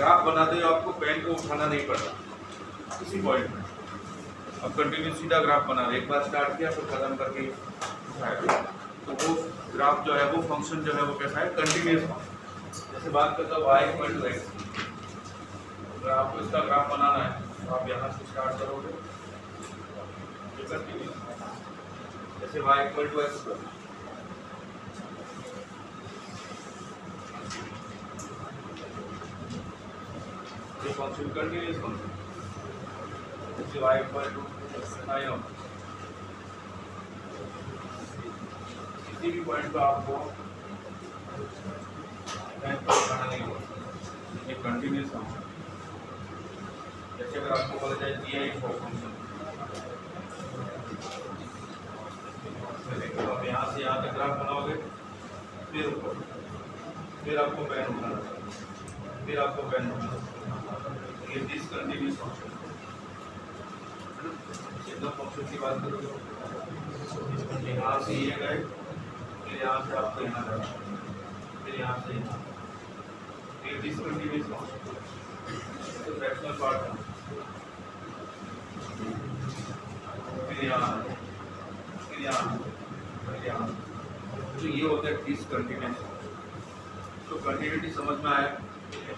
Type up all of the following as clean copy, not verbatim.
Graph बनाते हुए आपको पेन को उठाना नहीं पड़ता किसी पॉइंट में। अब कंटिन्यू सीधा ग्राफ बना रहे, एक बार स्टार्ट किया फिर खत्म करके उठाया, तो वो ग्राफ जो है वो फंक्शन जो है वो कैसा है, कंटिन्यूस फंक्शन। जैसे बात करता हूँ y इक्वल टू x, अगर आपको इसका ग्राफ बनाना है तो आप यहाँ से स्टार्ट करोगे, जैसे y इक्वल टू x, ये फंक्शन कंटिन्यूस फंक्शन, जैसे y इक्वल टू sin, किसी भी पॉइंट पर आपको उठाना नहीं होगा, ये कंटिन्यूस फंक्शन। जैसे अगर आपको बोला जाए g फंक्शन, तो आप यहाँ से यहाँ तक ग्राफ बनाओगे, फिर ऊपर, फिर आपको पेन उठाना, फिर आपको पेन उठाना, ये डिसकंटिन्यूस फंक्शन। सिग्नल फंक्शन की बात करोगे, यहाँ से ये गए, फिर यहाँ से आपको यहाँ गए, फिर यहाँ से यहाँ, ये डिसकंटिन्यूस फंक्शन, तो फ्रैक्शनल पार्ट है, फिर यहाँ, फिर यहाँ, फिर यहाँ, तो ये होता है डिसकंटिन्यूस। तो कंटिन्यूटी समझ में आया,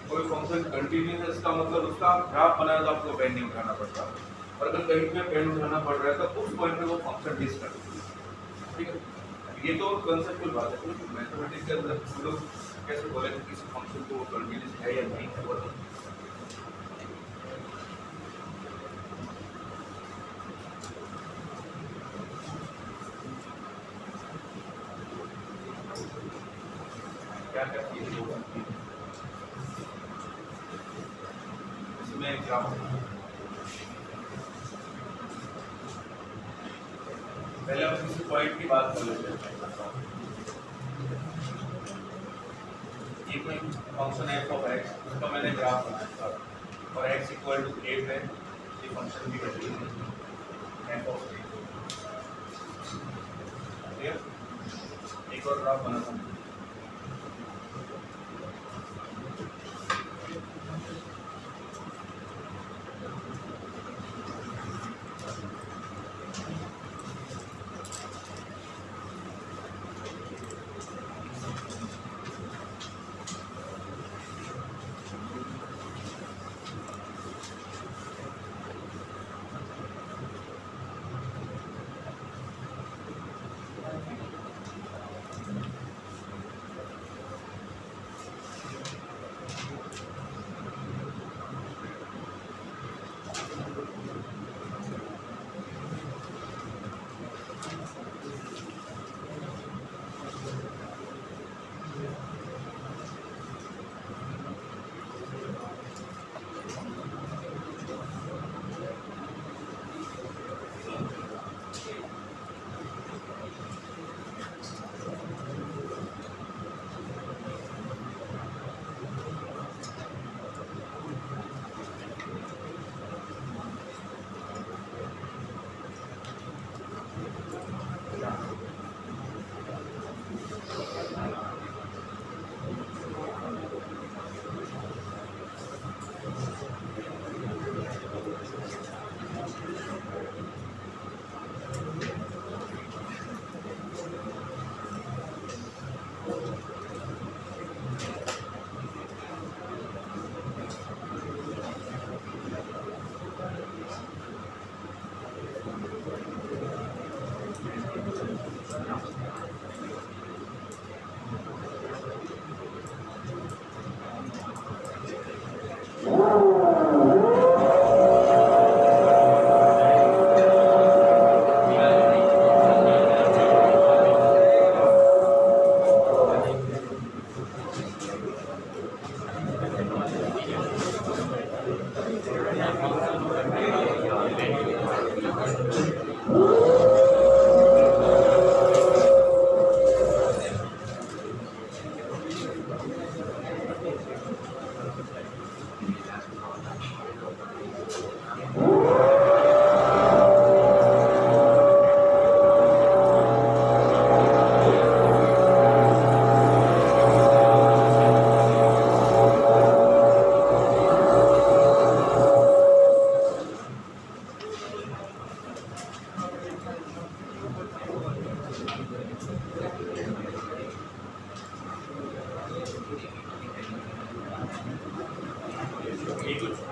कोई फंक्शन कंटिन्यूस है इसका मतलब उसका ग्राफ बनाया तो आपको पेन नहीं उठाना पड़ता, और अगर कहीं पे पेन उठाना पड़ रहा है तो उस पॉइंट पे वो फंक्शन डिसकंटिन्यूस, ठीक है। ये तो कंसेप्चुअल बात है, तो मैथमेटिक्स के अंदर हम लोग कैसे बोले कि किसी फंक्शन को कंटिन्यूस है या नहीं है, वो क्या क्या चीज़ होगा इसमें एग्जाम्पल। पहले हम किसी पॉइंट की बात कर लेते हैं, ये कोई फंक्शन है f ऑफ x, उसका मैंने ग्राफ बनाया था और x इक्वल टू 8 है, ये फंक्शन की वैल्यू है f ऑफ 8। एक और ग्राफ बनाता हूँ,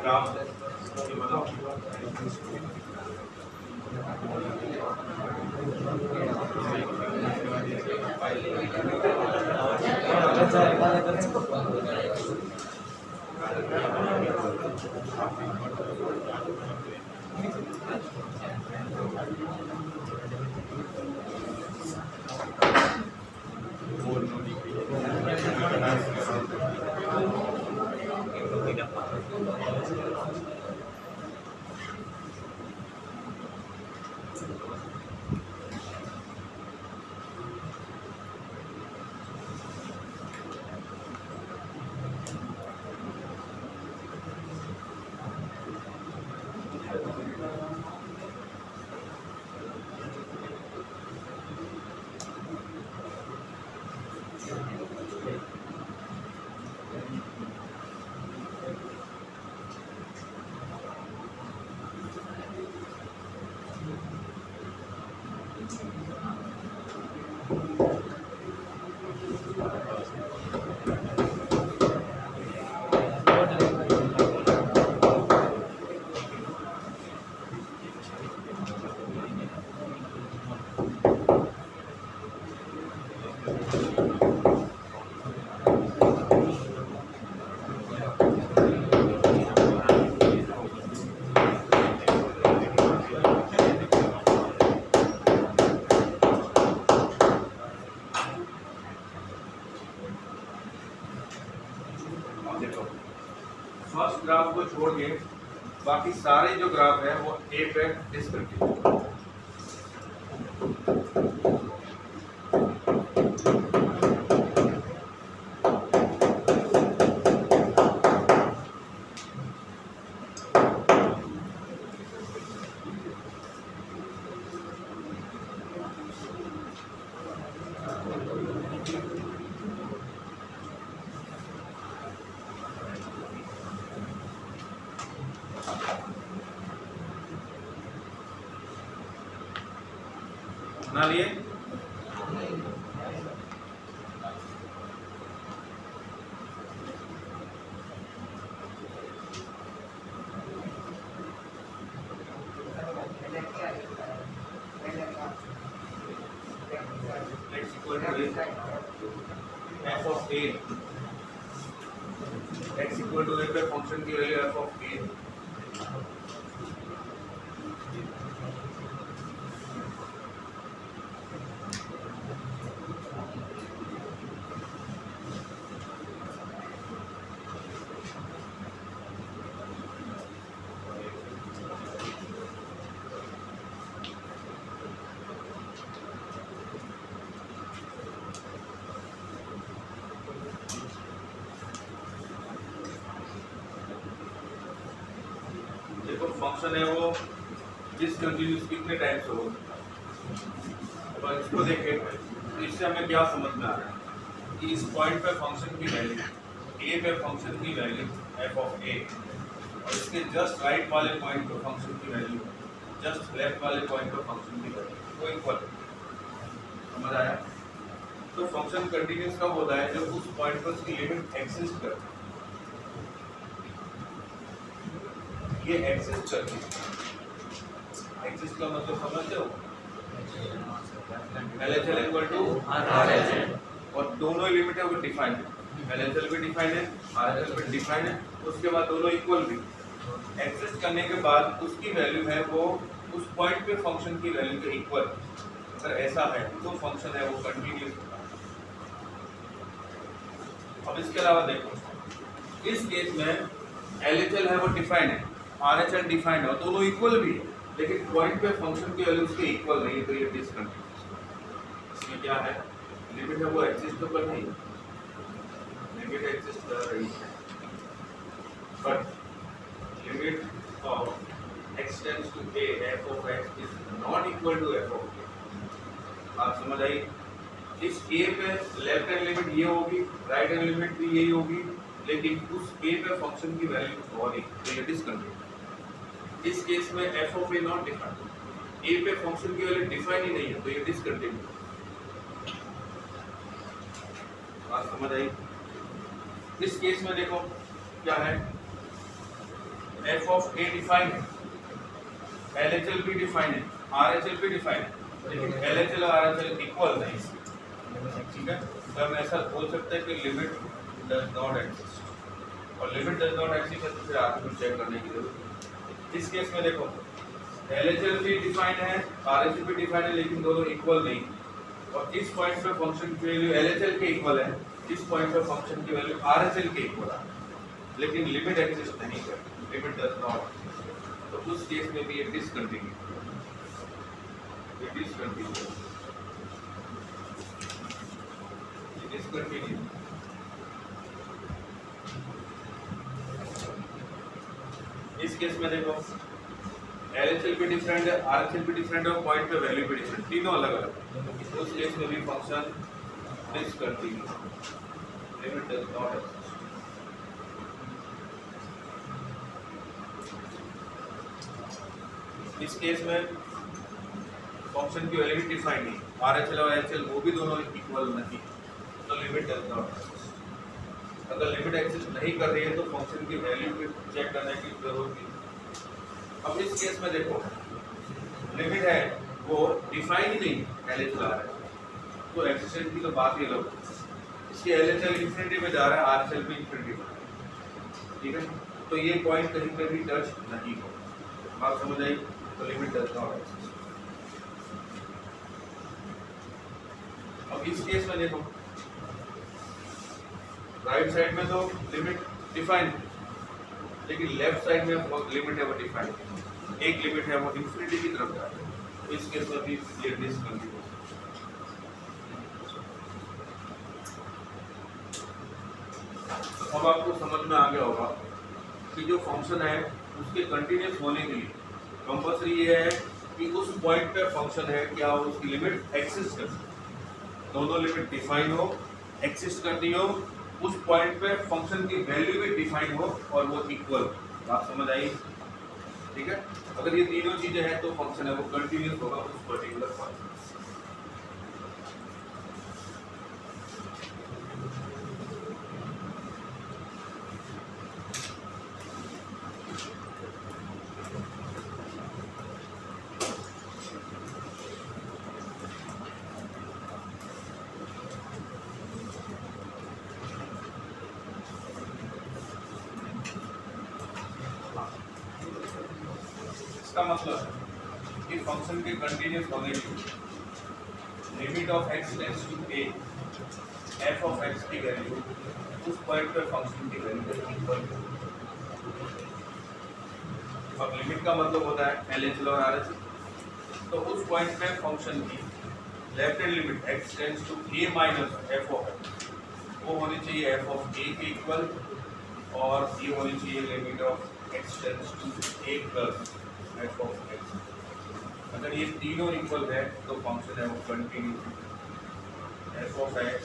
ग्राफ ये बनाओ। फर्स्ट ग्राफ को छोड़ के बाकी सारे जो ग्राफ है वो ए पे डिसकंटिन्यू। बना लिए? f of a x equal to a पे फंक्शन की value f of a function है वो डिसकंटिन्यूअस कितने टाइम्स होगा। अब इसको देखें तो इससे हमें क्या समझ में आ रहा है कि इस पॉइंट पे फंक्शन की वैल्यू ए पे फंक्शन की वैल्यू एफ ऑफ ए और इसके जस्ट राइट वाले पॉइंट पे फंक्शन की वैल्यू जस्ट लेफ्ट वाले पॉइंट पे फंक्शन की वैल्यू वो इक्वल। समझ आया? तो फंक्शन कंटिन्यूअस कब होता है जब उस पॉइंट पर उसकी लिमिट एक्सिस्ट करती है। ये एक्सिस्ट करती है। एक्सिस्ट का मतलब समझते हो? LHL इक्वल टू RHL और दोनों लिमिट है वो डिफाइन है। LHL भी डिफाइन है, RHL भी डिफाइन है, उसके बाद दोनों इक्वल भी। एक्सिस्ट करने के बाद उसकी वैल्यू है वो उस पॉइंट पे फंक्शन की वैल्यू के इक्वल। अगर ऐसा है तो फंक्शन है वो कंटिन्यूअस। अब इसके अलावा देखो इस केस में LHL है वो डिफाइन है, RHL डिफाइंड है, दोनों इक्वल भी है, लेकिन पॉइंट पे फंक्शन की वैल्यू उसके इक्वल नहीं है तो ये डिसकंटिन्यूअस। इसमें क्या है लिमिट है वो एग्जिस्ट तो कर नहीं, लिमिट एग्जिस्ट कर रही है but limit of x tends to a f of x is not equal to f of a। आप समझ आई? इस a पे लेफ्ट हैंड लिमिट ये होगी, राइट हैंड लिमिट भी यही होगी, लेकिन उस a पे फंक्शन की वैल्यू और एक डिसकंटिन्यूअस। इस केस में f of a not defined, a पे फंक्शन की वैल्यू डिफाइन ही नहीं है तो ये डिसकंटिन्यूअस। बात समझ आई? इस केस में देखो क्या है एफ ऑफ ए डिफाइन है, LHL भी डिफाइन है, RHL भी डिफाइन है, लेकिन LHL और RHL इक्वल नहीं, ठीक है। तो हम ऐसा बोल सकते हैं कि लिमिट डज नॉट एग्जिस्ट, और लिमिट डज नॉट एग्जिस्ट है तो फिर आपको चेक करने की जरूरत है। इस केस में देखो LHL भी डिफाइन है, RHL भी डिफाइन है, लेकिन दोनों इक्वल नहीं, और इस पॉइंट पे फंक्शन की वैल्यू LHL के इक्वल है, इस पॉइंट पे फंक्शन की वैल्यू RHL के इक्वल है, लेकिन लिमिट एग्जिस्ट नहीं करती, लिमिट डज नॉट, तो उस केस में भी ये डिसकंटिन्यू, इस केस में देखो LHL भी डिफरेंट है, RHL भी डिफरेंट है, और पॉइंट पे वैल्यू भी डिफरेंट, तीनों अलग अलग, उस केस में भी function discontinue, limit does not exist. इस केस में फंक्शन की वैल्यू डिफाइन नहीं, RHL और LHL वो भी दोनों इक्वल नहीं, तो लिमिट डज नॉट एग्जिस्ट। अगर लिमिट एग्जिस्ट नहीं कर रही है तो फंक्शन की वैल्यू भी चेक करने की जरूरत नहीं। अब इस केस में देखो लिमिट है वो डिफाइन ही नहीं LHL आ रहा है, तो एक्सिस्टेंस की तो बात ही अलग है। इसके LHL इंफिनिटी में जा रहा है, RHL भी इंफिनिटी में, ठीक है, तो ये पॉइंट कहीं पे भी टच नहीं हो, बात समझ आई, तो लिमिट डज नॉट एग्जिस्ट। अब इस केस में देखो राइट साइड में तो लिमिट डिफाइन, लेकिन लेफ्ट साइड में लिमिट है वो डिफाइन, एक लिमिट है वो इंफिनिटी की तरफ जा रही है, तो इस केस में भी ये डिसकंटिन्यू। अब आपको समझ में आ गया होगा कि जो फंक्शन है उसके कंटिन्यूस होने के लिए कंपल्सरी ये है कि उस पॉइंट पे फंक्शन है क्या उसकी लिमिट एक्सिस्ट कर, दोनों लिमिट डिफाइन हो, एक्सिस्ट करती हो, उस पॉइंट पे फंक्शन की वैल्यू भी डिफाइन हो और वो इक्वल, बात समझ आई, ठीक है। अगर ये तीनों चीजें हैं तो फंक्शन है वो कंटिन्यूस होगा उस पर्टिकुलर पॉइंट। इसका मतलब है कि फंक्शन के कंटिन्यूस होने के लिए limit of x tends to a f of x की वैल्यू उस पॉइंट पे फंक्शन की वैल्यू के इक्वल हो। अब लिमिट का मतलब होता है LHL और RHL, तो उस पॉइंट पे फंक्शन की left hand limit x tends to a minus f of x वो होनी चाहिए f ऑफ a के इक्वल, और ये होनी चाहिए limit of x tends to a plus f of x। अगर ये तीनों इक्वल है तो फंक्शन है वो continue, f of x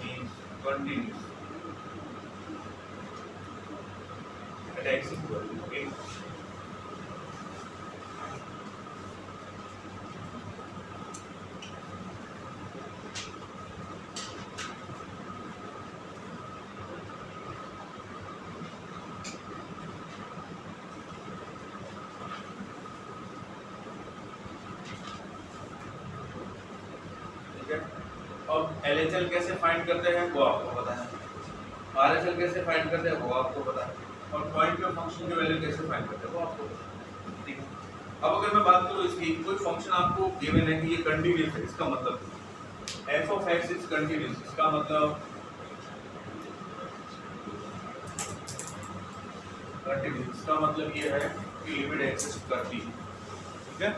is continuous at x equal to a। अब LHL कैसे फाइंड करते हैं वो आपको पता है, RHL कैसे फाइंड करते हैं वो आपको पता है, और पॉइंट पे फंक्शन की वैल्यू कैसे फाइंड करते हैं वो आपको पता है, ठीक है। अब अगर मैं बात करूं इसकी, कोई फंक्शन आपको गिवन है कि ये कंटीन्यूअस है, इसका मतलब f of x is continuous, इसका मतलब कंटीन्यूअस, इसका मतलब ये है कि लिमिट एक्सिस्ट करती है, ठीक है,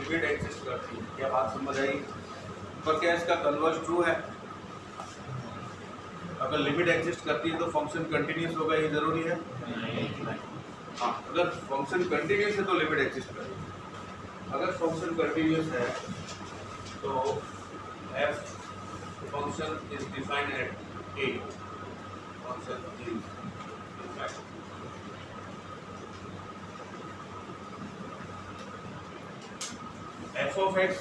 लिमिट एक्सिस्ट करती है। क्या बात समझ आई? पर क्या इसका कन्वर्स ट्रू है? अगर लिमिट एक्सिस्ट करती है तो फंक्शन कंटिन्यूअस होगा, ये जरूरी है? नहीं। हाँ, अगर फंक्शन कंटिन्यूअस है तो लिमिट एक्सिस्ट करेगी। अगर फंक्शन कंटिन्यूअस है तो f function is defined at a, function is defined f of x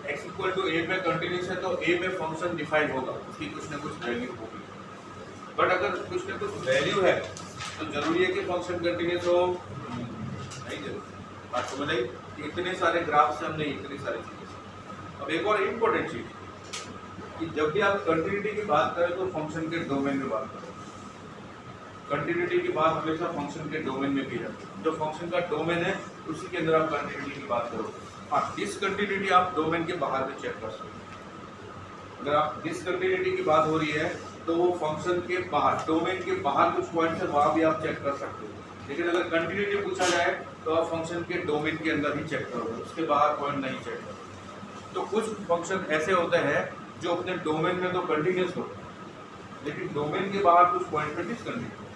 x equal to a पे कंटिन्यूस है तो a पे फंक्शन डिफाइन होगा, उसकी कुछ ना कुछ वैल्यू होगी, बट अगर कुछ ना कुछ वैल्यू है तो जरूरी है कि फंक्शन कंटिन्यूस हो, नहीं जरूरी। बात समझ आई? इतने सारे ग्राफ से हमने इतनी सारी चीजें। अब एक और इम्पोर्टेंट चीज कि जब भी आप कंटिन्यूटी की बात करें तो फंक्शन के डोमेन में बात करो। कंटिन्यूटी की बात हमेशा फंक्शन के डोमेन में की जाती है। जो फंक्शन का डोमेन है उसी के अंदर आप कंटिन्यूटी की बात करो। हाँ, डिसकंटिन्यूटी आप डोमेन के बाहर भी चेक कर सकते हो। अगर आप डिसकंटिन्यूटी की बात हो रही है तो वो फंक्शन के बाहर, डोमेन के बाहर कुछ पॉइंट्स है वहां भी आप चेक कर सकते हो। लेकिन अगर कंटिन्यूटी पूछा जाए तो आप फंक्शन के डोमेन के अंदर ही चेक करोगे, उसके बाहर पॉइंट नहीं चेक करोगे। तो कुछ फंक्शन ऐसे होते हैं जो अपने डोमेन में तो कंटिन्यूस होते हैं लेकिन डोमेन के बाहर कुछ पॉइंट पे डिसकंटिन्यूस।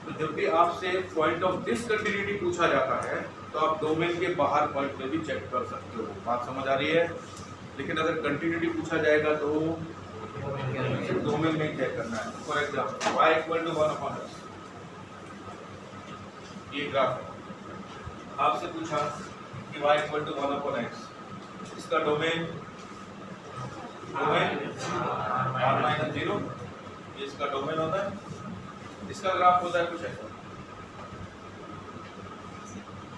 तो जब भी आपसे पॉइंट ऑफ डिसकंटिन्यूटी पूछा जाता है तो आप डोमेन के बाहर पॉइंट पे भी चेक कर सकते हो। बात समझ आ रही है? लेकिन अगर कंटिन्यूटी पूछा जाएगा तो डोमेन में ही चेक करना है। For example y equal to 1/x, ये ग्राफ है। आपसे पूछा कि y इक्वल टू 1/x, इसका डोमेन r-0, ये इसका डोमेन होता है। इसका ग्राफ होता है कुछ ऐसा।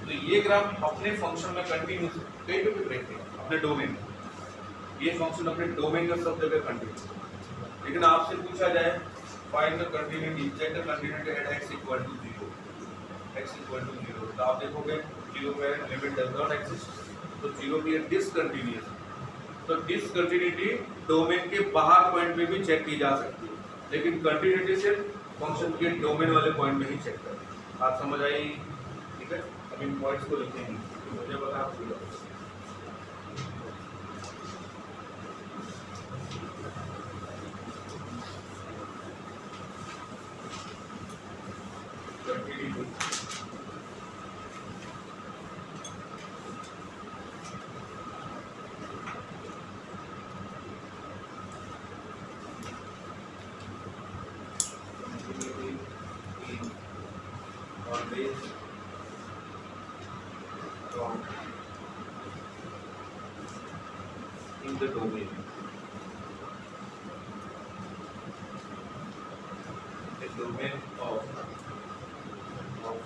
तो ये ग्राफ अपने फंक्शन में कंटिन्यूस कहीं पे भी ब्रेक नहीं, अपने डोमेन में। ये फंक्शन अपने डोमेन में सब जगह कंटिन्यूस। लेकिन आपसे पूछा जाए find the continuity, check the continuity at x equal to 0, x equal to 0, तो आप देखोगे 0 पे लिमिट डज नॉट एग्जिस्ट, तो 0 की डिसकंटिन्यूस। तो डिसकंटिन्यूटी डोमेन के बाहर पॉइंट पे भी चेक की जा सकती है, लेकिन कंटिन्यूटी सिर्फ फंक्शन के डोमेन वाले पॉइंट में ही चेक करें। आप समझ आई? ठीक है, अब इन पॉइंट्स को लिखेंगे, मुझे पता आप भूल जाओ। In the domain, the domain of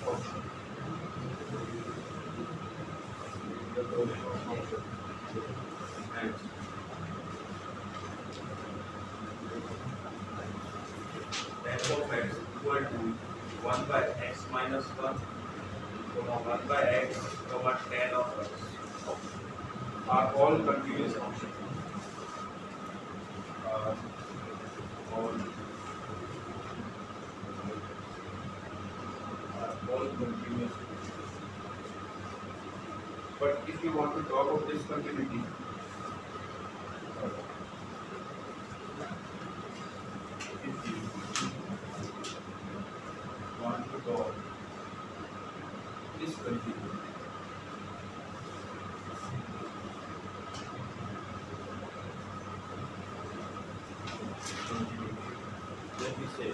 function, the domain of function, and f of x equal to 1 by x minus 1, 1 by x, 10 of x are all continuous functions. All continuous. But if you want to talk of discontinuity, if you want to talk discontinuity, let me say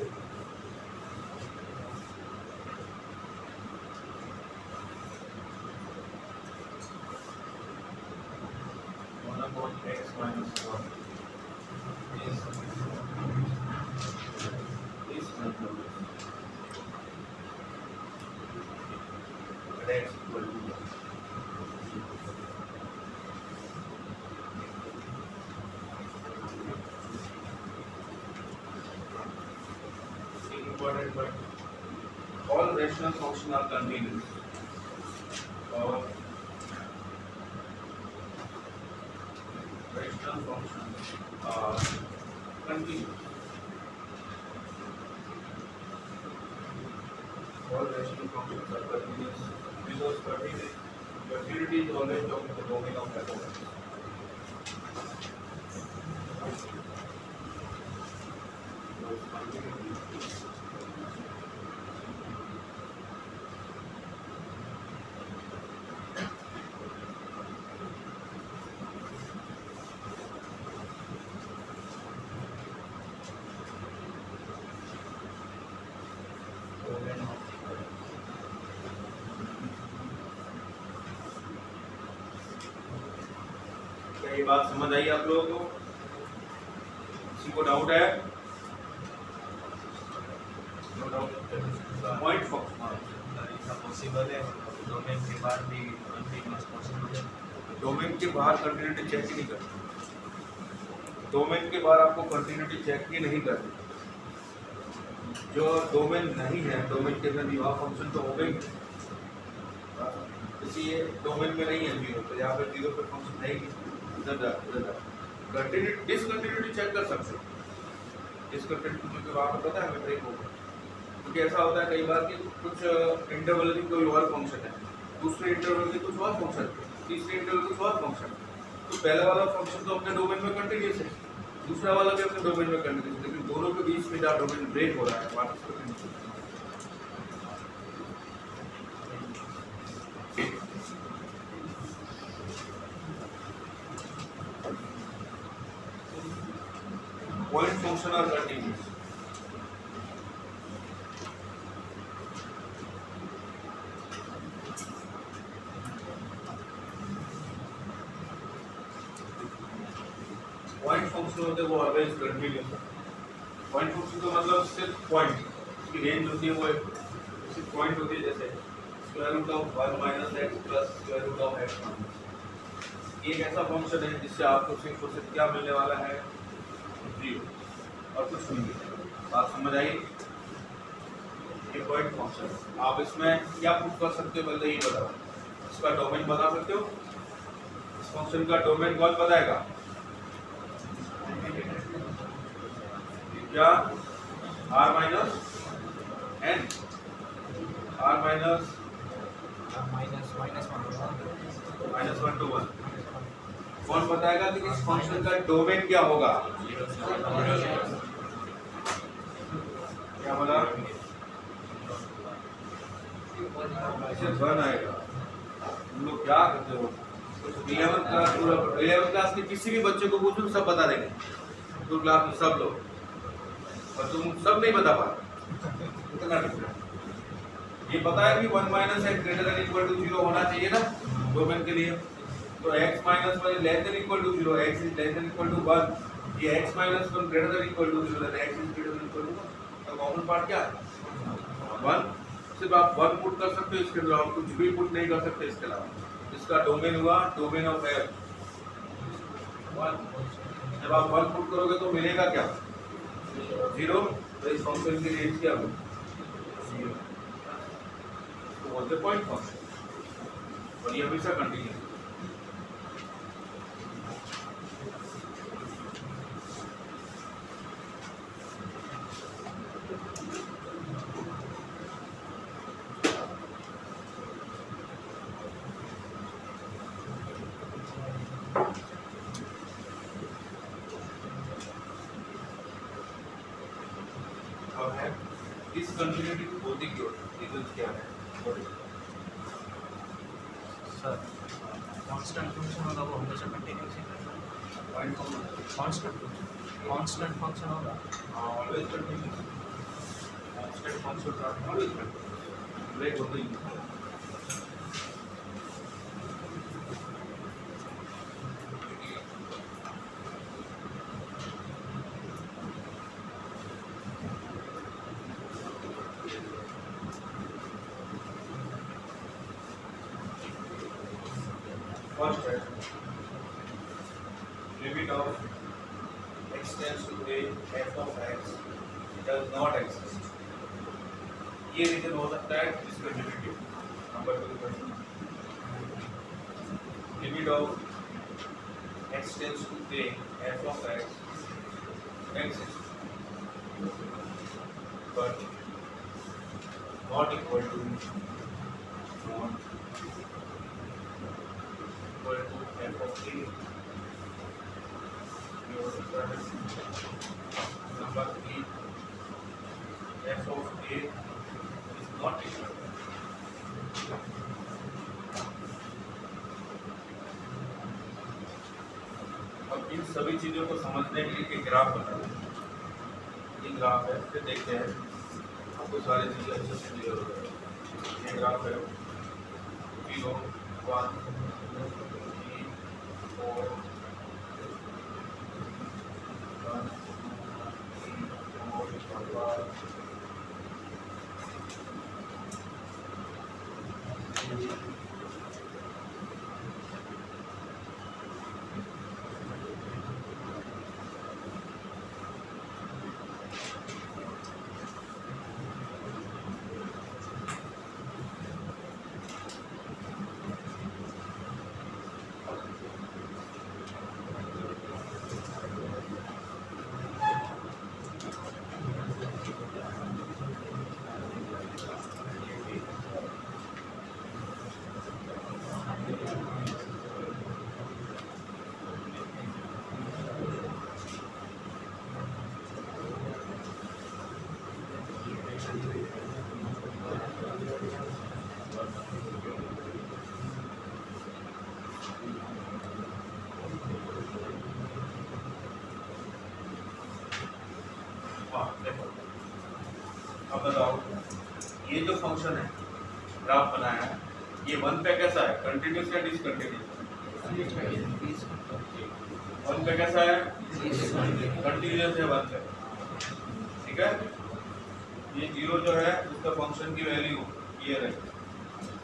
x minus 1 is discontinuous at x equal to 1. Important point. All rational functions are continuous. All rational functions are continuous. All rational functions are continuous because continuity is always talking the domain of f of x. क्या ये बात समझ आई आप लोगों को? किसी को doubt है? पॉइंट फंक्शन ऐसा पॉसिबल है डोमेन के बाद भी कंटिन्यूअस पॉसिबल है। डोमेन के बाहर कंटिन्यूटी चेक ही नहीं करती, डोमेन के बाहर आपको कंटिन्यूटी चेक ही नहीं करती। जो डोमेन नहीं है, डोमेन के अंदर विवाह फंक्शन तो हो गई, इसलिए डोमेन में नहीं है जीरो, तो यहाँ पे जीरो पे फंक्शन रहेगी। कंटिन्यूटी डिसकंटिन्यूटी चेक कर सकते हो, डिसकंटिन्यूटी के बाद पता है हमें ब्रेक होगा, क्योंकि ऐसा होता है कई बार कि कुछ इंटरवल की कोई और फंक्शन है, दूसरे इंटरवल की कुछ और फंक्शन, तीसरे इंटरवल कुछ और फंक्शन, तो पहला वाला फंक्शन तो अपने डोमेन में कंटिन्यूस है, दूसरा वाला भी अपने डोमेन में कंटिन्यूस है, लेकिन दोनों के बीच में जहाँ डोमेन ब्रेक हो रहा है वहाँ point function are continuous. Point function होते हैं वो ऑलवेज कंटिन्यूस है। पॉइंट फंक्शन का मतलब सिर्फ पॉइंट, उसकी रेंज होती है वो सिर्फ पॉइंट होती है, जैसे square root of 1 minus x plus square root of x minus. ये एक ऐसा फंक्शन है जिससे आपको सिर्फ और सिर्फ क्या मिलने वाला है, जीरो, और कुछ नहीं मिलेगा। बात समझ आई? ये पॉइंट फंक्शन है। आप इसमें क्या प्रूफ कर सकते हो, पहले ये बताओ। इसका डोमेन बता सकते हो? इस फंक्शन का डोमेन कौन बताएगा? क्या r minus n, r minus minus 1 to 1। कौन बताएगा कि इस फंक्शन का डोमेन क्या होगा? क्या बोला? ऐसे 1 आएगा। तुम लोग क्या करते हो? 11th क्लास के किसी भी बच्चे को पूछो सब बता देंगे, तो क्लास में सब लोग, और तुम सब नहीं बता पाते। इतना डिफरेंट। ये पता है कि 1 minus x greater than equal to 0 होना चाहिए ना डोमेन के लिए, तो x minus 1 is less than equal to 0, x is less than equal to 1, ये x minus 1 greater than equal to 0, then x is greater than equal to 1। तो common part क्या है? 1। सिर्फ आप 1 पुट कर सकते हो, इसके अलावा कुछ भी पुट नहीं कर सकते। इसके अलावा इसका डोमेन हुआ डोमेन ऑफ f 1। जब आप 1 पुट करोगे तो मिलेगा क्या? 0। तो इस फंक्शन की रेंज क्या होगी? 0। तो बोलते पॉइंट फंक्शन, और ये हमेशा कंटिन्यूस। अब है इस कंटिन्यूटी की भौतिक रीजन क्या है? सर कांस्टेंट फंक्शन होगा वो हमेशा कंटिन्यूस ही रहेगा। पॉइंट फंक्शन कांस्टेंट फंक्शन होगा always continuous, constant function always continuous, break होते ही नहीं। First है limit of x tends to a f of x does not exist। ये रीजन हो सकता है discontinuity. Number 2 question, limit of x tends to a f of x exists but not equal to f of t। Number 3, f of a is not equal। अब इन सभी चीजों को समझने के लिए एक ग्राफ बना दें। ये ग्राफ है, फिर देखते हैं आपको सारी चीजें अच्छे से क्लियर हो जाएगी। ये ग्राफ है 0 1 3 4 1 3 4 5 हाँ देखो, अब बताओ ये जो फंक्शन है ग्राफ बनाया है, ये वन पे कैसा है, कंटिन्यूस या डिसकंटिन्यूस? वन पे कैसा है, कंटिन्यूस है वन पे, ठीक है। ये जीरो जो है उसका फंक्शन की वैल्यू ये रहे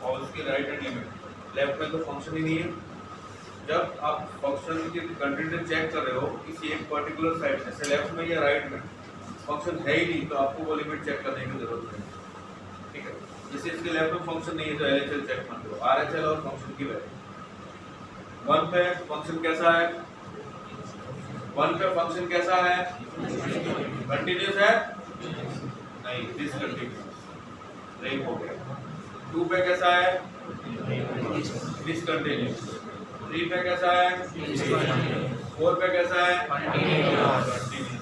और उसकी राइट हैंड लिमिट, लेफ्ट में तो फंक्शन ही नहीं है। जब आप फंक्शन की कंटिन्यूस चेक कर रहे हो किसी एक पर्टिकुलर साइड में, जैसे लेफ्ट में या राइट में फंक्शन है ही नहीं, तो आपको वो लिमिट चेक करने की जरूरत नहीं, ठीक है। जैसे इसके लेफ्ट में फंक्शन नहीं है तो एलएचएल चेक मत करो, आरएचएल और फंक्शन की वैल्यू। वन पे फंक्शन कैसा है, वन पे फंक्शन कैसा है, कंटिन्यूस है नहीं, डिसकंटिन्यूस, ब्रेक हो गया। टू पे कैसा है, डिसकंटिन्यूस। थ्री पे कैसा है, फोर पे कैसा है, कंटिन्यूस।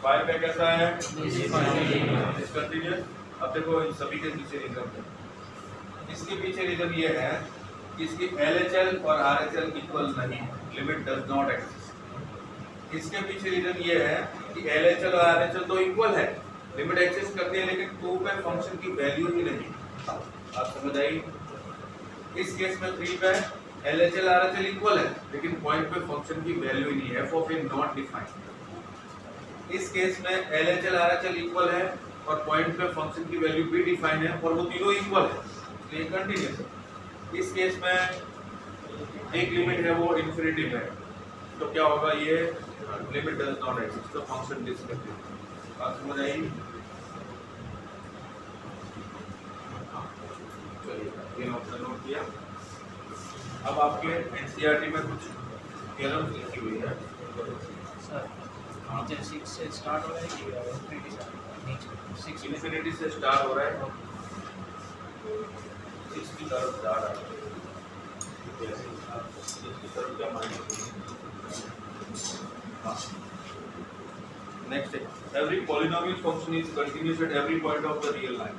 फाइव पे कैसा है, डिसकंटिन्यूस। अब देखो इन सभी के पीछे रीजन है, इसके पीछे रीजन ये है कि इसकी एलएचएल और आरएचएल इक्वल नहीं, लिमिट डज नॉट एक्सिस्ट। इसके पीछे रीजन ये है कि एलएचएल और आरएचएल तो इक्वल है, लिमिट एक्सिस्ट करती है, लेकिन टू पे फंक्शन की वैल्यू ही नहीं। आप समझ आई? इस केस में थ्री पे एलएचएल आरएचएल इक्वल है, लेकिन पॉइंट पे फंक्शन की वैल्यू ही नहीं है, F of A not defined. इस केस में एलएचएल आरएचएल इक्वल है और पॉइंट पे फंक्शन की वैल्यू भी डिफाइन है और वो तीनों इक्वल है, इसलिए कंटिन्यूस है। इस केस में एक लिमिट है वो इन्फिनिटी में है, तो क्या होगा, ये लिमिट डज नॉट एक्सिस्ट, तो फंक्शन डिसकंटिन्यूस। बात समझ आई? चलिए ये ऑप्शन नोट किया। अब आपके एनसीईआरटी में कुछ थ्योरम्स लिखी हुई है सर, नीचे 6 से स्टार्ट हो रहा है कि इन्फिनिटी से? नीचे 6 इन्फिनिटी से स्टार्ट हो रहा है, 6 की तरफ जा रहा है, इसकी तरफ क्या मानेंगे? नेक्स्ट है, every polynomial function is continuous at every point of the real line.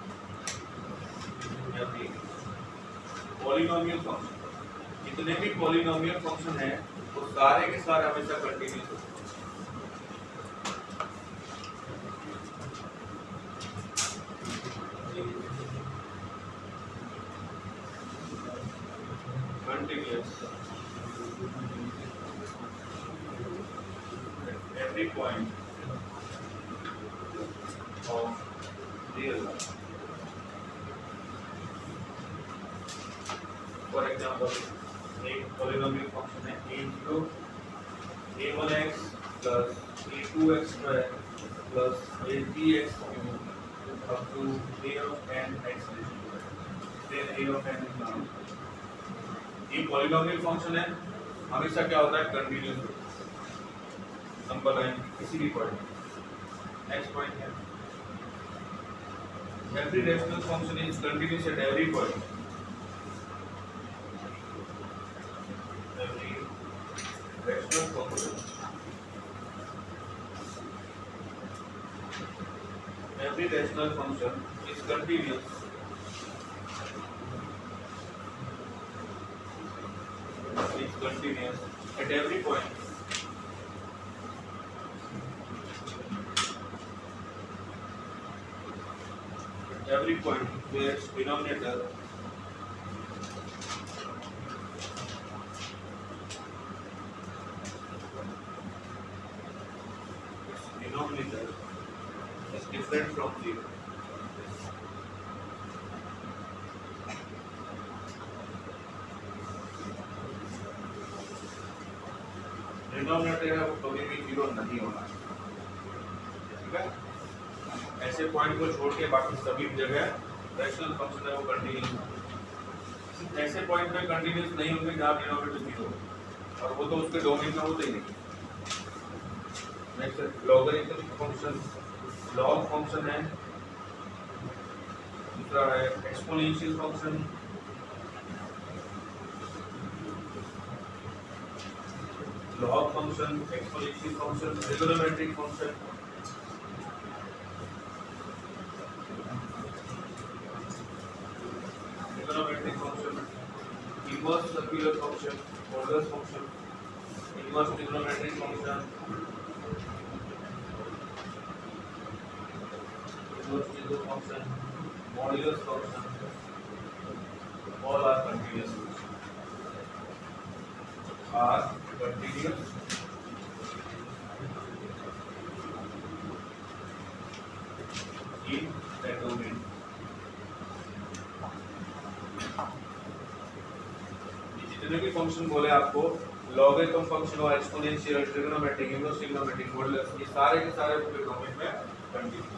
Every polynomial function, जितने भी पॉलिनोमियल फंक्शन है वो सारे के सारे हमेशा कंटिन्यूअस होते हैं। Continuous at every point of real life. For example, एक polynomial function है a0 a1x plus a2x square plus a3x cube up to a of n x, then a of n is known। ये polynomial function है, हमेशा क्या होता है, continuous number line किसी भी पॉइंट नेक्स्ट पॉइंट है। Every rational function is continuous at every point. Every rational function, every rational function is continuous at every point where its denominator is different from 0. Denominator है वो कभी भी 0 नहीं होना, ठीक है। ऐसे पॉइंट को छोड़ के बाकी सभी जगह रैशनल फंक्शन है वो कंटिन्यूस, ऐसे पॉइंट पे कंटिन्यूस नहीं होंगे जहाँ डिनोमिनेटर 0 और वो तो उसके डोमेन में होते ही नहीं। Next logarithmic function, log function है, दूसरा है exponential function, log function, exponential function, trigonometric function, trigonometric function, inverse circular function, modulus function, inverse trigonometric function, inverse trigo function, modulus function, all are continuous in the domain. जितने भी function बोले आपको, logarithm function और exponential, trigonometric, inverse trigonometric, modulus, ये सारे के सारे पूरे डोमेन में कंटिन्यूस।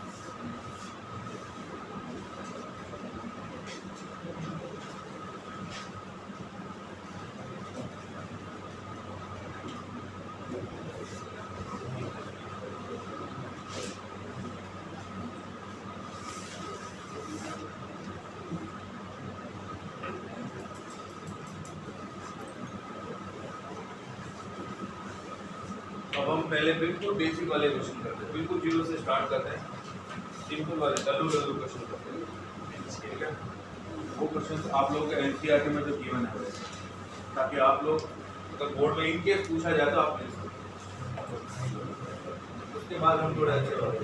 अब हम पहले बिल्कुल बेसिक वाले क्वेश्चन करते हैं, बिल्कुल जीरो से स्टार्ट करते हैं, सिंपल वाले डल्लू क्वेश्चन करते हैं, ठीक है। वो क्वेश्चन आप लोगों के एनसीईआरटी में जो गिवन है, ताकि आप लोग अगर बोर्ड में इनकेस पूछा जाए तो आप ले सकते, उसके बाद हम थोड़ा अच्छे बात।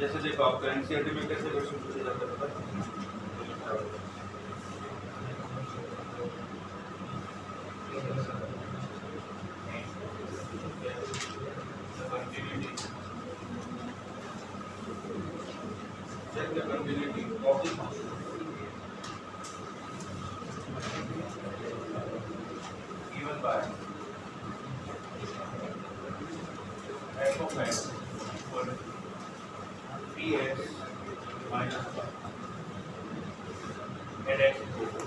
जैसे देखो आपका एनसीईआरटी में कैसे क्वेश्चन पूछे जाते हैं, पता check the continuity of the function given by f of x equal to px minus 1 at x equal to,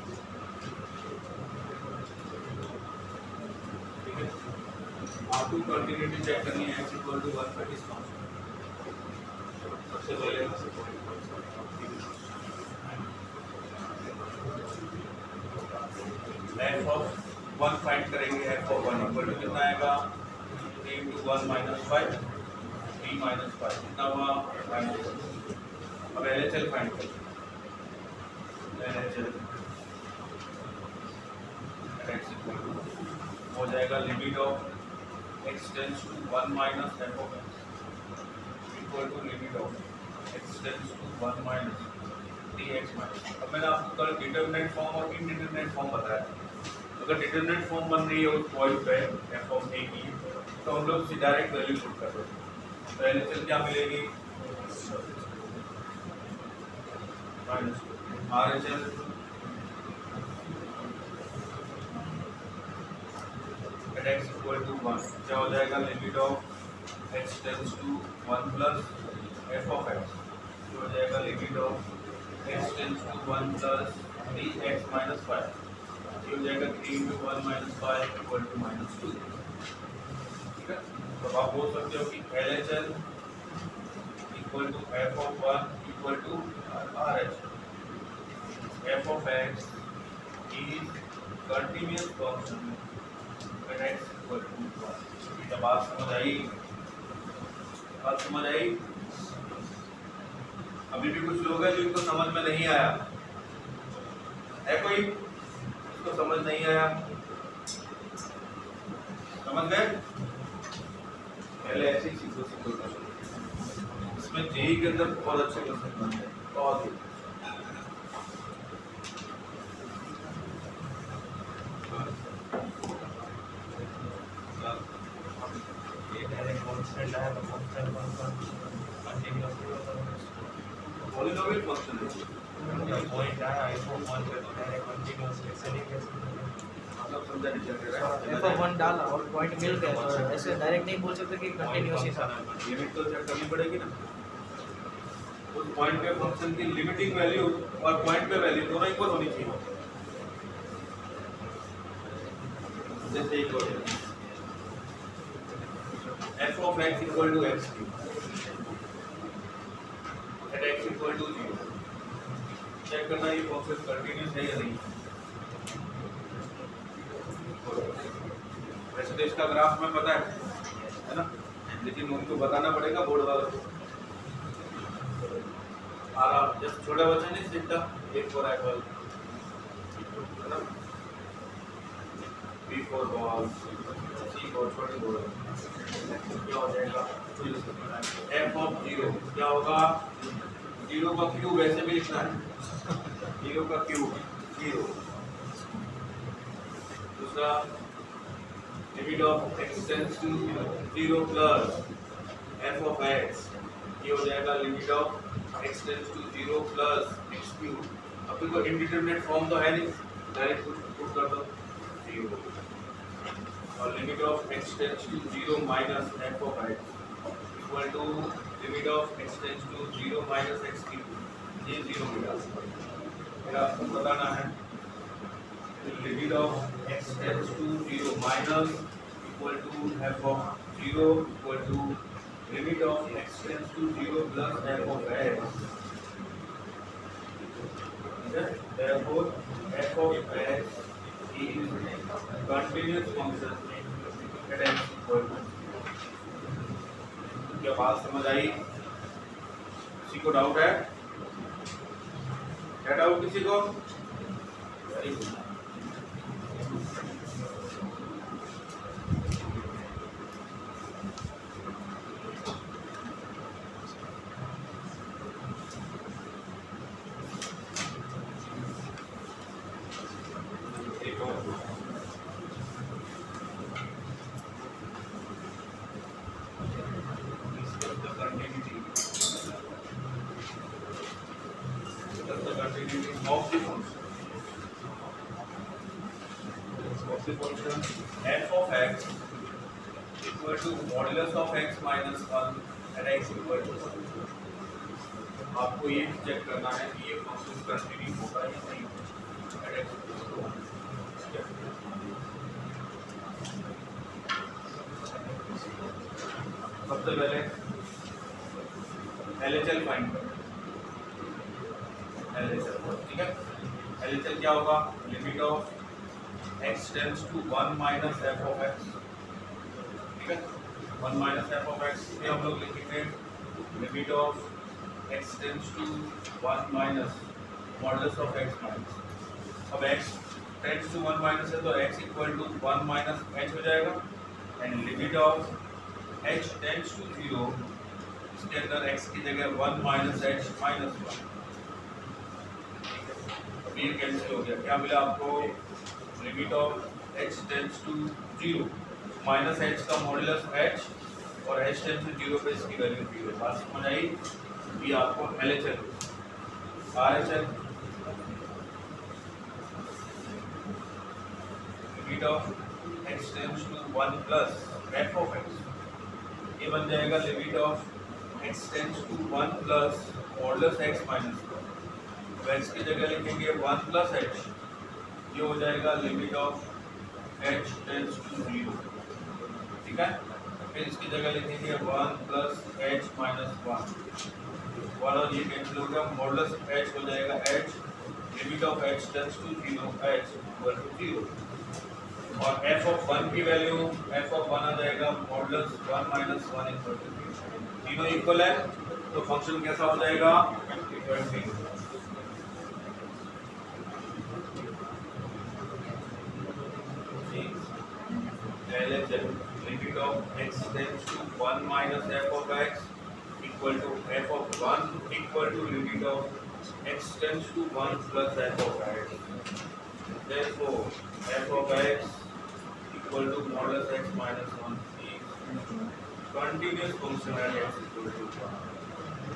ठीक है। आपको कंटिन्यूटी चेक करनी है, x equal to 1 पर किस फंक्शन, सबसे पहले f of 1 फाइंड करेंगे, f of 1 इक्वल टू कितना आएगा, 3 into 1 minus 5, 3 minus 5 कितना हुआ, -1। अब LHL फाइंड करें, LHL x इक्वल टू हो जाएगा limit of x tends to 1 minus f of x equal to limit of x tends to 1 minus dx minus। अब मैंने आपको कल डिटरमिनेंट फॉर्म और इनडिटरमिनेंट फॉर्म बताया, अगर डिटरमिनेंट फॉर्म बन रही है उस पॉइंट पे f of a की, तो हम लोग डायरेक्ट वैल्यू पुट कर देते हैं, तो LHL क्या मिलेगी, minus RHL at x equal to 1 क्या हो जाएगा, limit of x tends to 1 plus f of x, तो हो जाएगा limit of x tends to 1 plus dx minus 5, ये हो जाएगा 3 into 1 minus 5 equal to -2, ठीक है। तो आप बोल सकते हो कि LHL equal to f of 1 equal to RHL, f of x is continuous function when x equal to 1। ये बात समझ आई, बात समझ आई। अभी भी कुछ लोग हैं जिनको समझ में नहीं आया है, कोई इसको समझ नहीं आया, समझ गए, पहले ऐसे ही सीखो इसमें जेई के अंदर बहुत अच्छे क्वेश्चन बनते हैं, बहुत ही। डिपेंड आया तो फंक्शन कंटिन्यूस पॉलिनोमियल फंक्शन है पॉइंट आया f(1) पे तो डायरेक्ट कंटिन्यूस ऐसे नहीं कह सकते मतलब समझा नहीं चल रहा है f(1) डाला और पॉइंट मिल गया तो ऐसे डायरेक्ट नहीं बोल सकते कि कंटिन्यूस ही था लिमिट तो चेक करनी पड़ेगी ना उस पॉइंट पे फंक्शन की लिमिटिंग वैल्यू और पॉइंट पे वैल्यू दोनों इक्वल होनी चाहिए जैसे equal f of x equal to x cube at x equal to 0 check करना ये फंक्शन कंटीन्यूअस है या नहीं वैसे तो इसका ग्राफ हमें पता है ना लेकिन उनको बताना पड़ेगा बोर्ड वालों को आप जब छोटा बच्चा नहीं सीखता एक फॉर एप्पल है ना B for ball C for छोटी बॉल क्या हो जाएगा एफ ऑफ 0 क्या होगा 0 का क्यूब ऐसे भी लिखना है 0 का क्यूब 0 दूसरा limit of x tends to 0 plus f of x ये हो जाएगा limit of x tends to 0 plus x cube अब देखो इंडिटरमिनेट फॉर्म तो है नहीं डायरेक्ट पुट कर दो 0 और limit of x tends to 0 minus f of x equal to limit of x tends to 0 minus x cube ये 0 मिला फिर आपको बताना है limit of x tends to 0 minus equal to f of 0 equal to limit of x tends to 0 plus f of x therefore f of x is continuous function at x equal to क्या बात समझ आई किसी को doubt है क्या doubt किसी को very good f of x equal to modulus of x minus 1 at x equal to 1 आपको ये चेक करना है कि ये फंक्शन कंटिन्यू होगा या नहीं at x equal to 1 सबसे पहले LHL फाइंड करो LHL ठीक है LHL क्या होगा limit of x tends to 1 minus f of x ठीक है 1 minus f of x ये हम लोग लिखेंगे limit of x tends to 1 minus modulus of x minus अब x tends to 1 minus है तो x equal to 1 minus h हो जाएगा and limit of h tends to 0 इसके अंदर x की जगह 1 minus h minus 1 अब ये कैंसिल हो गया क्या मिला आपको limit of h tends to 0 minus h का मॉडुलस h और h टेंड्स टू 0 पे इसकी वैल्यू 0 बात समझ आई ये आपको LHL RHL limit of x tends to 1 plus f of x ये बन जाएगा limit of x tends to 1 plus modulus x minus 1 x की जगह लिखेंगे 1 प्लस h ये हो जाएगा limit of h tends to 0 ठीक है फिर इसकी जगह लिखेंगे 1 प्लस h माइनस 1 और ये कैंसिल हो गया मॉडुलस h हो जाएगा h limit of h tends to 0 h equal to 0 और f ऑफ 1 की वैल्यू f ऑफ 1 आ जाएगा मॉडुलस 1 माइनस 1 इक्वल टू 0 तीनों इक्वल है तो फंक्शन कैसा हो जाएगा equal to LHL limit of x tends to 1 minus f of x equal to f of 1 equal to limit of x tends to 1 plus f of x. Therefore, f of x equal to modulus x minus 1 is continuous function at x equal to.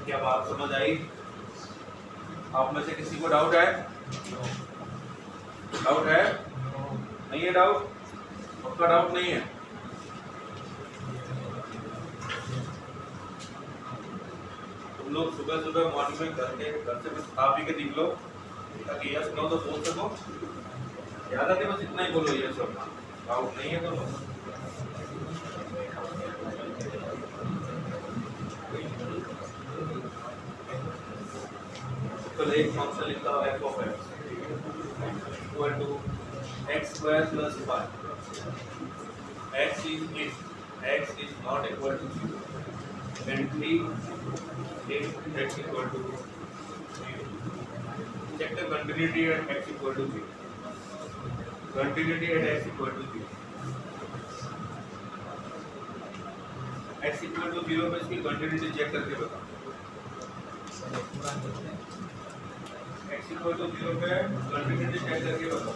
क्या बात समझ आई? आप में से किसी को doubt है? Doubt है? नहीं है डाउट? पक्का डाउट नहीं है? तुम लोग सुबह सुबह मॉर्निंग में घर से बस खा पी के निकलो ताकि यस नो तो बोल सको। याद आते बस इतना ही बोलो यस और नो। डाउट नहीं है तो एक फंक्शन लिखता हूँ f of x equal to x square plus 5 x is not equal to 0 and 3 if x equal to 0. Check the continuity at x equal to 0. Continuity at x equal to 0. x equal to 0 पे इसकी continuity check करके बताओ। x equal to 0 पे continuity check करके बताओ।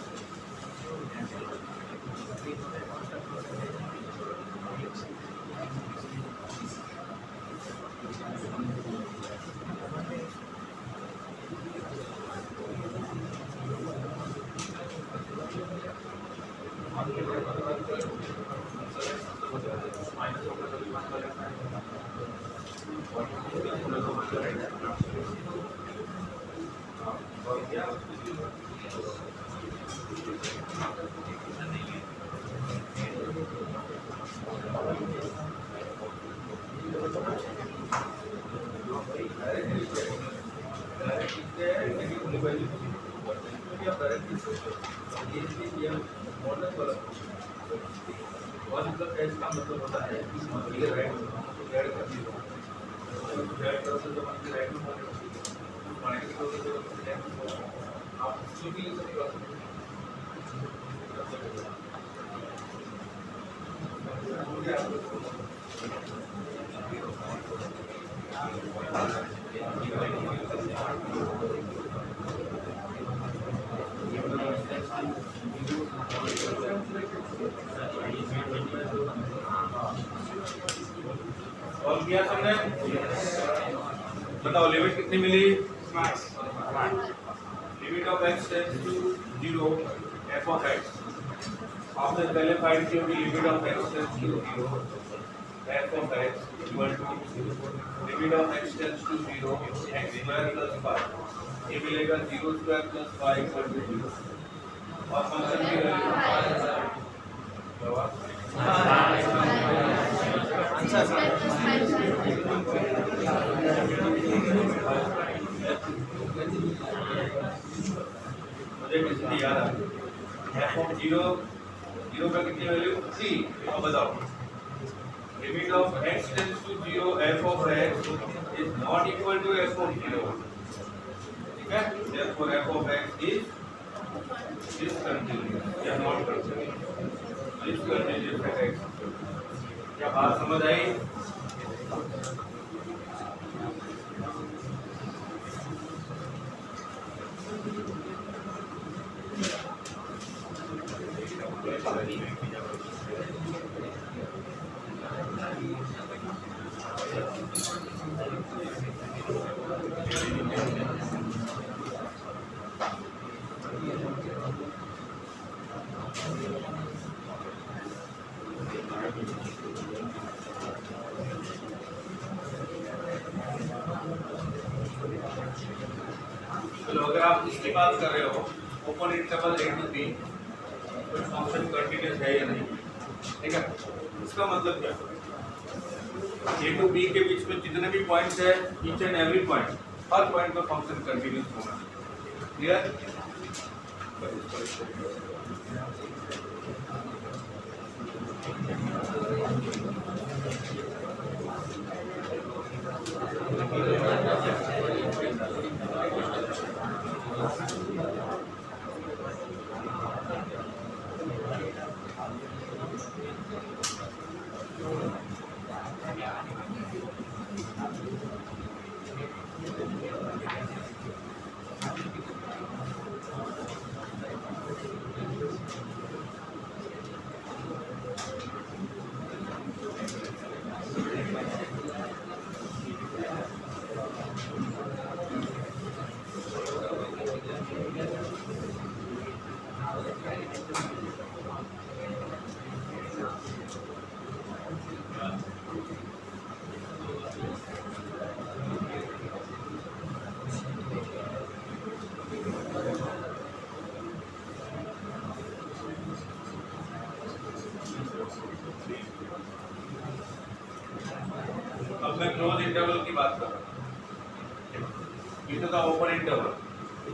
और किया सबने? बताओ लिमिट कितनी मिली? Limit of x tends to 0 f of x। आपने पहले फाइंड किया कि limit of x tends to 0 f of x equal to limit of x tends to 0 x square plus 5। ये मिलेगा 0 स्क्वायर प्लस 5 इक्वल टू 0। और function की value मुझे किसी याद आ f of 0 का कितनी वैल्यू 3। अब बताओ limit of x tends to 0 f of x is not equal to f of 0। ठीक है, therefore f of x is discontinuous या not continuous. discontinuous at x। क्या बात समझ आई? चलो अगर आप इसकी बात कर रहे हो open interval a to b तो फंक्शन कंटीन्यूअस है या नहीं? ठीक है, इसका मतलब क्या a to b के बीच में जितने भी पॉइंट्स है each and every point her point पर फंक्शन कंटीन्यूअस होना चाहिए। क्लियर? मैं क्लोज इंटरवल की बात कर रहा हूँ। ये तो था open interval.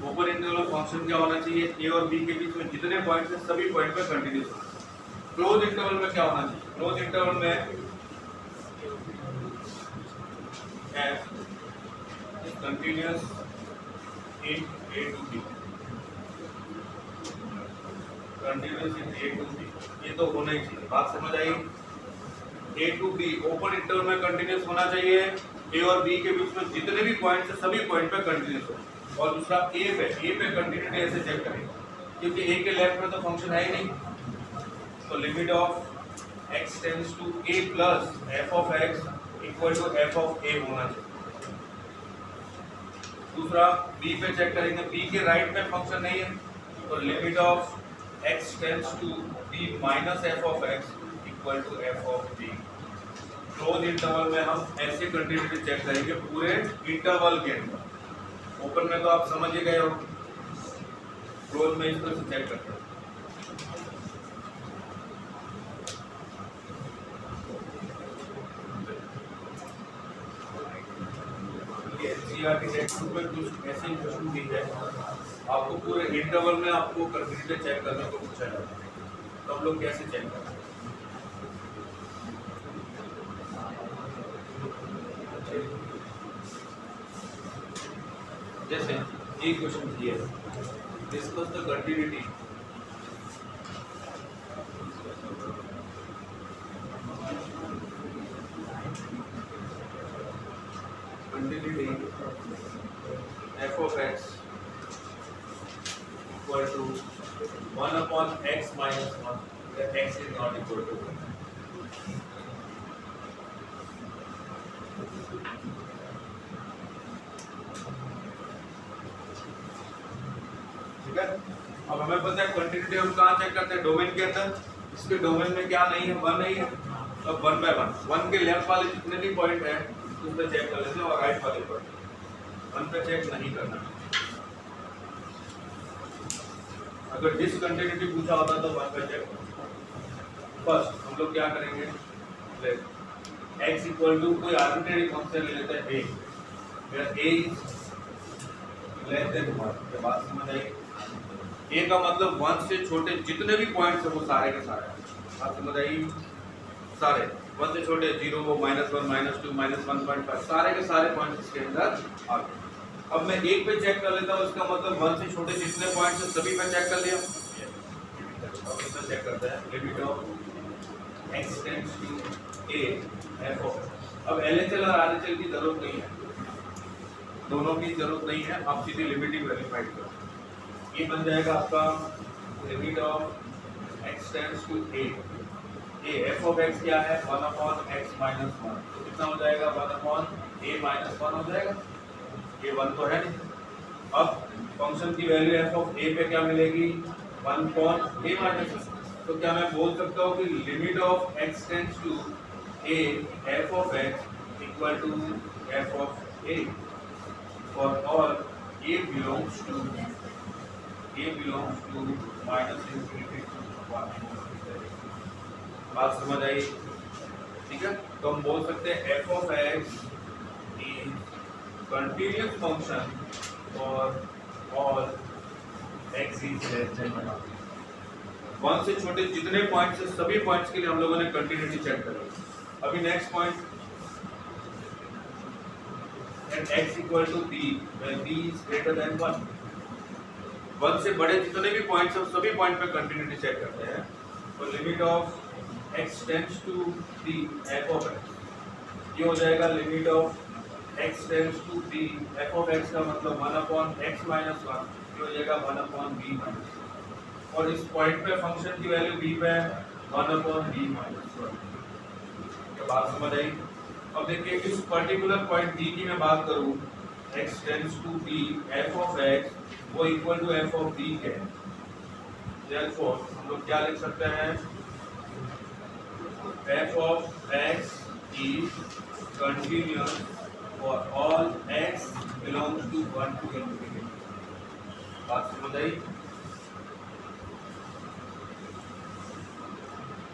Open interval function क्या होना चाहिए, ए और बी के बीच में जितने पॉइंट्स हैं सभी पॉइंट पे कंटिन्यूस होना चाहिए। क्लोज इंटरवल में क्या होना चाहिए, क्लोज इंटरवल में f is continuous in a to b, continuous in a to b, ये तो होना ही चाहिए। बात समझ आई? a to b open interval में कंटिन्यूस होना चाहिए, a और b के बीच में जितने भी पॉइंट्स हैं सभी पॉइंट पे कंटिन्यूस हो। और दूसरा a पे कंटिन्यूटी ऐसे चेक करेंगे क्योंकि a के लेफ्ट में तो फंक्शन है ही नहीं, तो limit of x tends to a plus f of x equal to f of a होना चाहिए। दूसरा b पे चेक करेंगे, b के राइट में फंक्शन नहीं है, तो limit of x tends to b minus f of x equal to f of b। Close interval में हम ऐसे कंटिन्यूटी चेक करेंगे पूरे इंटरवल के अंदर। ओपन में तो आप समझ ही गए हो, क्लोज में इस तरह से चेक करते हैं। एनसीईआरटी टेक्स्ट बुक में कुछ ऐसे ही क्वेश्चन दी है, आपको पूरे इंटरवल में आपको कंटिन्यूटी चेक करने को पूछा जाता है, तो हम लोग कैसे चेक करते हैं? जैसे एक क्वेश्चन दिया है, discuss the continuity f of x equal to 1 upon x minus 1 where x is not equal to 1। ठीक है, अब हमें पता है कंटिन्यूटी हम कहाँ चेक करते हैं, डोमेन के अंदर। इसके डोमेन में क्या नहीं है, 1 नहीं है, तो 1 बाय 1 के लेफ्ट वाले जितने भी पॉइंट है उस पर चेक कर लेते हैं और राइट वाले पॉइंट 1 पे चेक नहीं करना। अगर डिसकंटिन्यूटी पूछा होता तो 1 पे चेक करना। फर्स्ट हम लोग क्या करेंगे, x इक्वल टू कोई आर्बिट्रेरी फंक्शन ले लेते हैं a, where a is less than 1। ये बात समझ आई? a का मतलब 1 से छोटे जितने भी पॉइंट्स हैं वो सारे के सारे, बात समझ आई? सारे 1 से छोटे 0 वो -1 -2 -1.5 सारे के सारे पॉइंट्स इसके अंदर आ गए। अब मैं एक पे चेक कर लेता हूँ, इसका मतलब 1 से छोटे जितने पॉइंट्स हैं सभी पे चेक कर लिया। अब इसे चेक करते हैं, limit of x tends to a f of. अब LHL और RHL की जरूरत नहीं है, दोनों की जरूरत नहीं है, आप सीधे लिमिट ही वेरीफाइड करो। ये बन जाएगा आपका limit of x tends to a, f of x क्या है, 1 अपॉन x माइनस 1, तो कितना हो जाएगा, 1 अपॉन a माइनस 1 हो जाएगा। ये 1 तो है नहीं। अब फंक्शन की वैल्यू f ऑफ a पे क्या मिलेगी, 1 अपॉन a माइनस 1, तो क्या मैं बोल सकता हूँ कि limit of x tends to a f of x equal to f of a for all a belongs to minus infinity to 1। बात समझ आई? ठीक है, तो हम बोल सकते हैं f of x is continuous function for all x is less then 1 से छोटे जितने पॉइंट्स हैं सभी पॉइंट्स के लिए हम लोगों ने कंटिन्यूटी चेक करी। अभी next point, at x equal to b when b is greater than 1। 1 से बड़े जितने भी पॉइंट्स हैं सभी पॉइंट पे कंटिन्यूटी चेक करते हैं, तो limit of x tends to b f of x, ये हो जाएगा limit of x tends to b f of x का मतलब 1 अपॉन x माइनस 1, ये हो जाएगा 1 अपॉन b माइनस 1, और इस पॉइंट पे फंक्शन की वैल्यू b पे 1 अपॉन b माइनस 1। क्या बात समझ आई? अब देखिए इस पर्टिकुलर पॉइंट b की मैं बात करूं, x tends to b f of x वो equal to f of b है। देयरफॉर हम लोग क्या लिख सकते हैं, f of x is continuous for all x belongs to 1 to infinity। बात समझ आई?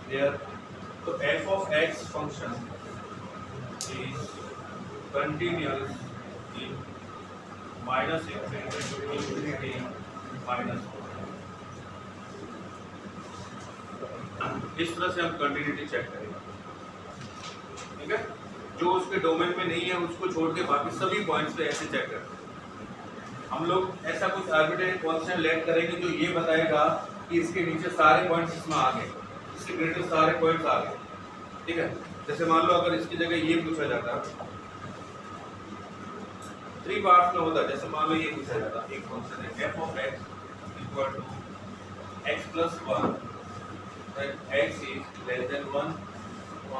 There, तो f of x function is continuous in minus infinity minus, इस तरह से हम कंटिन्यूटी चेक करेंगे। ठीक है, जो उसके डोमेन में नहीं है उसको छोड़ के बाकी सभी पॉइंट्स पे ऐसे चेक करते हैं। हम लोग ऐसा कुछ आर्बिट्रेरी कांस्टेंट लेट करेंगे जो ये बताएगा कि इसके नीचे सारे पॉइंट्स इसमें आ गए, इसके ग्रेटर सारे पॉइंट्स आ गए। ठीक है, जैसे मान लो अगर इसकी जगह ये पूछा जाता 3 पार्ट्स में होता, जैसे मान लो ये पूछा जाता एक फंक्शन है f of x equal to x plus 1 when x is less than 1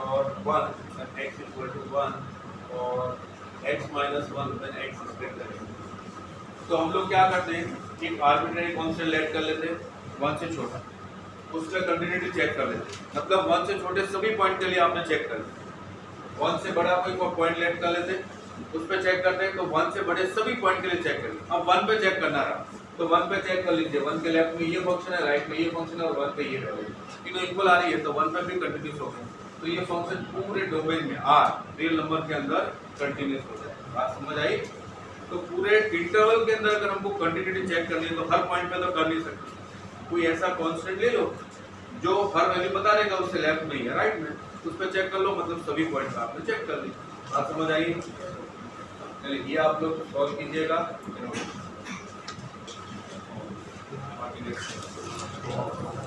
और 1 when x equal to 1 और x minus 1 when x is greater than 1। तो हम लोग क्या करते हैं कि आर्बिट्रेरी कांस्टेंट लेट कर लेते हैं 1 से छोटा, उसका कंटिन्यूटी चेक कर लेते हैं, मतलब 1 से छोटे सभी पॉइंट के लिए आपने चेक कर लिया। 1 से बड़ा कोई पॉइंट लेट कर लेते, उस पर चेक करते हैं, तो 1 से बड़े सभी पॉइंट के लिए चेक कर लिया। अब 1 पे चेक करना रहा तो 1 पे चेक कर लीजिए, 1 के लेफ्ट में ये फंक्शन है, राइट में ये फंक्शन है और 1 पे ये है, तीनों इक्वल आ रही है तो 1 पे भी कंटिन्यूस हो गया। तो ये फंक्शन पूरे डोमेन में R रियल नंबर के अंदर कंटिन्यूस हो जाए। बात समझ आई? तो पूरे इंटरवल के अंदर अगर हमको कंटिन्यूटी चेक करनी है तो हर पॉइंट पे तो कर नहीं सकते, कोई ऐसा कांस्टेंट ले लो जो हर वैल्यू बता देगा उससे लेफ्ट में ही है राइट में, उस पर चेक कर लो, मतलब सभी पॉइंट आपने चेक कर ली। बात समझ आई? चलिए ये आप लोग सॉल्व कीजिएगा। बाकी देखते हैं।